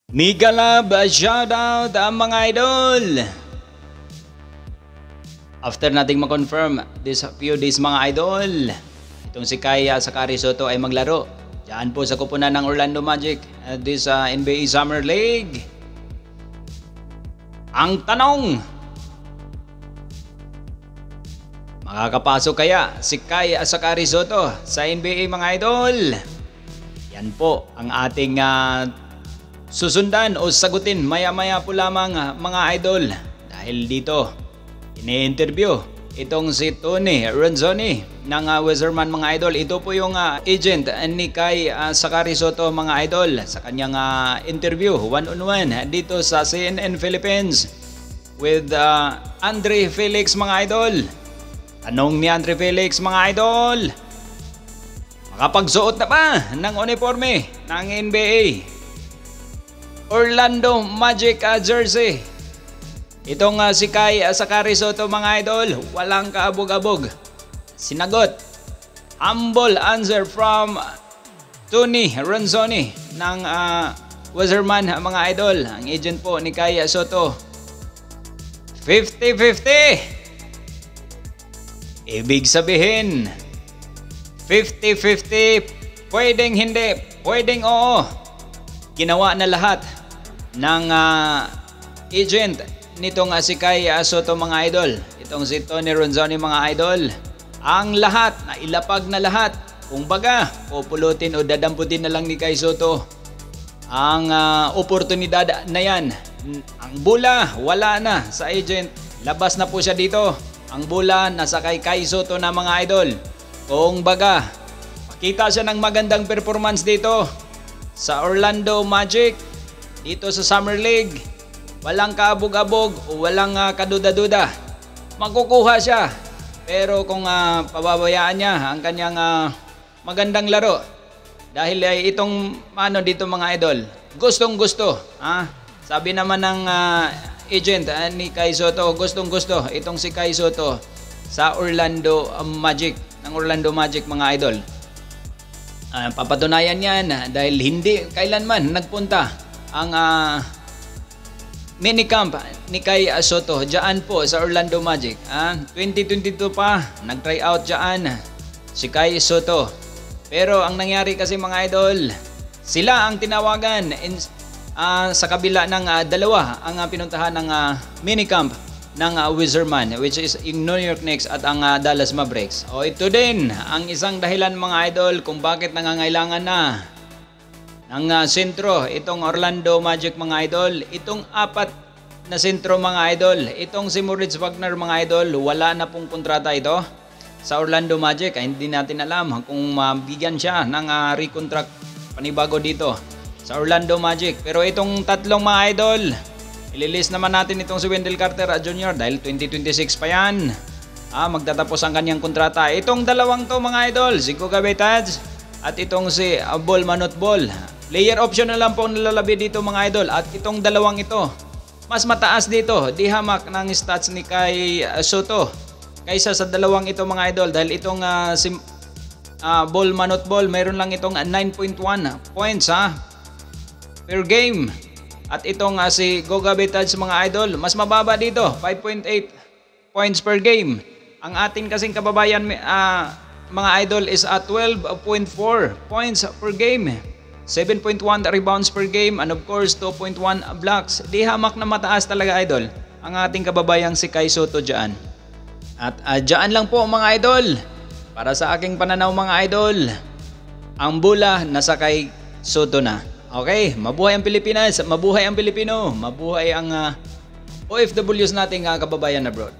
Mega Love, shoutout mga idol! After nating ma-confirm this few days mga idol, itong si Kaya Sakari Soto ay maglaro diyan po sa kupunan ng Orlando Magic at this NBA Summer League. Ang tanong, makakapasok kaya si Kaya Sakari Soto sa NBA mga idol? Yan po ang ating susundan o sagutin maya-maya po lamang mga idol. Dahil dito, ini-interview itong si Tony Ronzoni ng Wizardman mga idol. Ito po yung agent ni Kay Sakari Soto mga idol sa kanyang interview one-on-one dito sa CNN Philippines with Andre Felix mga idol. Tanong ni Andre Felix mga idol, makapagsuot na ba ng uniforme ng NBA Orlando Magic jersey itong si Kay Sakari Soto mga idol? Walang kaabog-abog. Sinagot, humble answer from Tony Ronzoni ng Wizardman mga idol, ang agent po ni Kay Soto. 50-50. Ibig sabihin 50-50, pwedeng hindi, pwedeng oo. Ginawa na lahat ng agent nitong si Kay Soto mga idol, itong si Tony Ronzoni mga idol. Ang lahat, na ilapag na lahat. Kung baga, pupulutin o dadamputin na lang ni Kay Soto ang oportunidad na yan. Ang bula, wala na sa agent. Labas na po siya dito. Ang bula, nasa kay Kay Soto na mga idol. Kung baga, makita siya ng magandang performance dito sa Orlando Magic, dito sa Summer League, walang kaabog-abog o walang kaduda-duda. Makukuha siya. Pero kung pababayaan niya ang kanyang magandang laro, dahil itong dito mga idol, gustong-gusto. Sabi naman ng agent ni Kay Soto, gustong-gusto itong si Kay Soto sa Orlando Magic, ng Orlando Magic mga idol. Papatunayan yan dahil hindi kailanman nagpunta ang minicamp ni Kay Soto dyan po sa Orlando Magic. 2022 pa, nag-try out dyan si Kay Soto. Pero ang nangyari kasi mga idol, sila ang tinawagan sa kabila ng dalawa ang pinuntahan ng minicamp ng Wizardman, which is yung New York Knicks at ang Dallas Mavericks. O ito din ang isang dahilan mga idol kung bakit nangangailangan na ng sentro itong Orlando Magic mga idol. Itong apat na sentro mga idol, itong si Moritz Wagner mga idol, wala na pong kontrata ito sa Orlando Magic. Hindi natin alam kung mabigyan siya ng recontract panibago dito sa Orlando Magic. Pero itong tatlong mga idol, ililist naman natin itong si Wendell Carter Jr. dahil 2026 pa yan. Magtatapos ang kanyang kontrata. Itong dalawang to mga idol, si Goga Betadze at itong si Bol Manot Bol. Player option na lang po nilalabi dito mga idol. At itong dalawang ito, mas mataas dito, di hamak ng stats ni Kay Soto kaysa sa dalawang ito mga idol. Dahil itong si Bol Manot Bol, mayroon lang itong 9.1 points per game. At itong si Goga Betadze mga idol, mas mababa dito, 5.8 points per game. Ang ating kasing kababayan mga idol is at 12.4 points per game, 7.1 rebounds per game, and of course 2.1 blocks. Di hamak na mataas talaga idol ang ating kababayang si Kay Soto dyan. At dyan lang po mga idol, para sa aking pananaw mga idol, ang bula nasa Kay Soto na. Okay, mabuhay ang Pilipinas, mabuhay ang Pilipino, mabuhay ang OFWs nating kababayan abroad.